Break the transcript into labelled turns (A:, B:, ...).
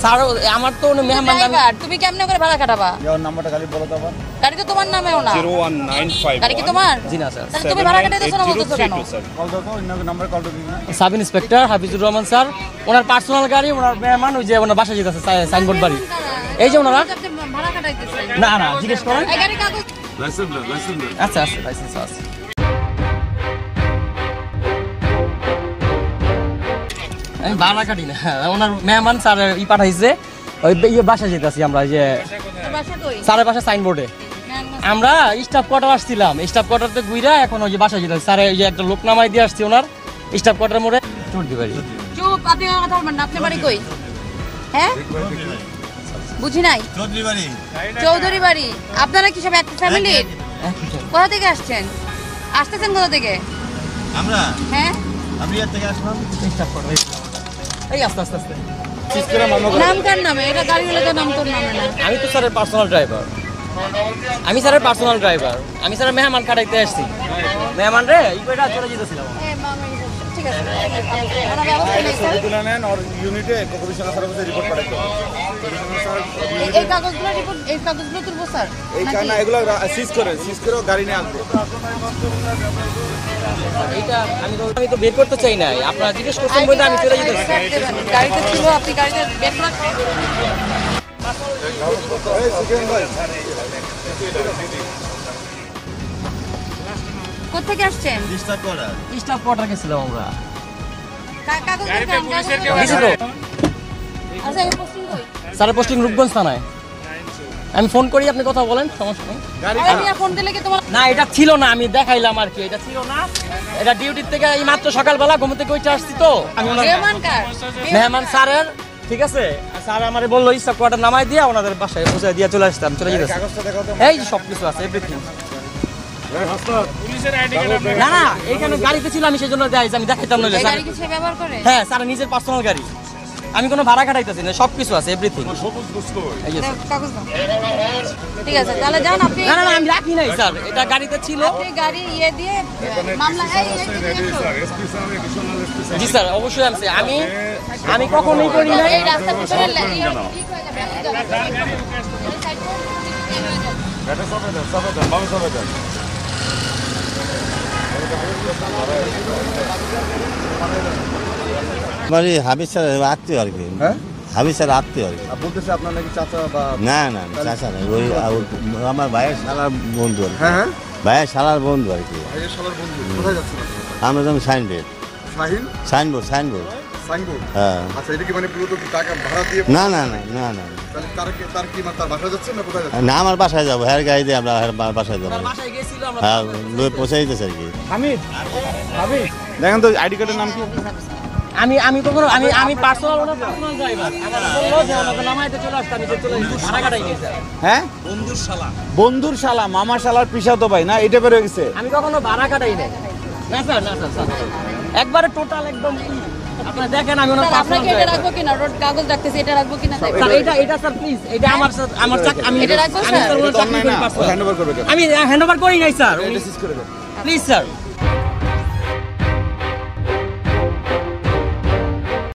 A: Sir আমার তো মেহমান
B: তুমি কেমনে করে ভাড়া কাটাবা?
C: যাও নাম্বারটা খালি বলো তো আবার।
B: গাড়ি তো তোমার নামেও না।
D: 01951
B: গাড়ি কি তোমার?
A: জি না স্যার।
B: তাহলে তুমি ভাড়া কাটাইতেছো না বলতেছো কেন?
C: কল দাও তো নাম্বার কল দিন না।
A: Sub inspector Hafizur Rahman sir, ওনার পার্সোনাল গাড়ি, ওনার মেহমান ওই যে ওনার বাসা যেতেছে সাইনবোর্ড বাড়ি। এই যে ওনারা
B: ভাড়া কাটাইতেছেন।
A: না না জিজ্ঞেস করেন।
B: এই গাড়ি কাগজ
D: লাইসেন্স
A: আচ্ছা আচ্ছা লাইসেন্স আছে। আমি ভাড়া কাটি না, ওনার মেহমান স্যার পাঠাইছে ওই বাসা যেতেছি আমরা, যে
B: বাসা কই?
A: স্যারের বাসা সাইনবোর্ডে। আমরা স্টাফ কোয়ার্টার আসছিলাম, স্টাফ কোয়ার্টারতে ঘুরে এখন ওই যে বাসা যেতেছি। স্যার ওই যে একটা লোক নামাই দিয়ে আসছি ওনার স্টাফ কোয়ার্টার মোড়ে চড়তে পারি।
B: চুপ, আপনি কথা বলবেন না। আপনার বাড়ি কই? হ্যাঁ বুঝি নাই। চৌধুরী বাড়ি। আপনারা কি সব একটা ফ্যামিলির? কোথা থেকে আসছেন? আসতেছেন কোথা থেকে?
C: আমরা
B: হ্যাঁ
C: আমি এর থেকে আসলাম।
A: স্টাফ কোয়ার্টার এই আস্তে আস্তে আস্তে।
B: নাম কার নামে? এটা গাড়ি হলে তো নাম তোর নামে না।
A: আমি তো স্যারের পার্সোনাল ড্রাইভার। আমি স্যারের পার্সোনাল ড্রাইভার। আমি স্যারের মেহমান কাটাইতে আসছি। মেহমান রে ইকুয়েটা চলে যেতেছিলাম।
B: ঠিক আছে, ওরা ব্যবস্থা নেই স্যার।
C: তুলে নেন আর ইউনিটে কমিশনার স্যারের রিপোর্ট পাঠাতে হবে।
B: এই কাগজগুলো রিপোর্ট, এই কাগজগুলো তুলবো স্যার?
C: এই না এগুলো সিজ করে গাড়ি নিয়ে আসবে।
A: এইটা আমি তো বের করতে চাই না, আপনারা জিজ্ঞেস করছেন বলে আমি চলে যেতেছি।
B: গাড়িতে ছিল, আপনি গাড়িতে বের করে কোথেকে আসছেন?
A: স্টাফ কোয়ার্টার গেছিলাম আমরা।
B: কাগজ
A: দিছি তো।
B: আচ্ছা এই পোস্টিং কই?
A: স্যারের পোস্টিং রূপগঞ্জ থানায়। আমি ফোন করি, আপনি কথা বলেন, সমস্যা নেই।
B: আমি ফোন দিলে কি তোমার?
A: না এটা ছিল না, আমি দেখাইলাম আর কি, এটা ছিল না। এটা ডিউটির থেকে এই মাত্র সকালবেলা ঘুম থেকে উঠে আসছি তো আমি।
B: মেহমান কার?
A: মেহমান স্যারের, ঠিক আছে। স্যার আমারে বললো স্টাফ কোয়ার্টার নামাই দিয়ে ওনাদের বাসায় পৌঁছে দিয়ে চলে আসতাম, চলে যেতেছি।
C: কাগজটা দেখাও তো।
A: এই যে সবকিছু আছে, এভরিথিং। না না এইখানে গাড়িতে ছিল, আমি সেজন্য যাই, আমি দেখাইতাম না।
B: এই গাড়ি কি সে ব্যবহার করে?
A: হ্যাঁ স্যার নিজের পার্সোনাল গাড়ি, আমি কোনো ভাড়া কাটাইতেছি না, সবকিছু আছে, এভরিথিং।
B: কাগজ দাও। ঠিক আছে তাহলে যান আপনি।
A: না না না আমি রাখি নাই স্যার, এটা গাড়িতে ছিল।
B: আপনি গাড়ি ইয়ে দিয়ে মামলা
A: জি স্যার অবশ্যই আমি কখনোই করি না।
B: এই রাস্তার ভিতরে
E: মানে হাবিজ স্যার আত্মীয় আর কি।
C: হ্যাঁ
E: হাবিজ স্যার আত্মীয় আর কি।
C: বলতেছে আপনার নাকি চাচা বা
E: না না না, চাচা না, ওই আমার ভাইয়ের শালার বন্ধু আর কি।
C: হ্যাঁ হ্যাঁ
E: ভাইয়ের শালার বন্ধু আর কি।
C: ভাইয়ের শালার বন্ধু। কোথায় যাচ্ছেন?
E: আমরা যেমন সাইনবোর্ড
C: শাহিন
E: সাইনবোর্ড। হ্যাঁ।
C: আচ্ছা এটা কি মানে পুরো তো টাকা ভাড়া দিয়ে?
E: না না না না না
C: তাহলে তার কি তার বাসা যাচ্ছে না কোথায় যাচ্ছে?
E: না, আমার বাসায় যাবো, হ্যার গাড়ি দিয়ে আমরা বাসায় যাবো।
A: বাসায় গেছিল আমরা।
E: হ্যাঁ পৌঁছে দিতেছে আর কি।
C: দেখেন তো আইডি কার্ডের নাম কি?
A: আমি তো কোনো আমি পার্সোনাল ড্রাইভার। আমার বললো যে আমাকে নামাইতে চলে আসতে, আমি যে চলে এসেছি, ভাড়া কাটাই নিয়ে স্যার।
F: হ্যাঁ বন্ধুর শালা মামার শালার পিসাতো ভাই না, এটা বের হয়ে গেছে।
A: আমি কখনো ভাড়া কাটাই নাই। না স্যার না স্যার স্যার একবারে টোটাল একদম। আপনারা দেখেন আমি ওনার পার্সোনাল
B: আপনাকে এটা রাখবো কিনা? রোড কাগজ রাখতেছি, এটা রাখবো কিনা? তাই
A: স্যার এটা স্যার প্লিজ, এটা আমার আমি
B: এটা রাখবো
A: আমি
B: স্যার?
A: স্যার ওনার চাকরি করি পার্সোনাল।
C: হ্যান্ডওভার করবে কেন?
A: আমি হ্যান্ডওভার করি নাই স্যার,
C: এটা সিজ করে দেন।
A: Please sir.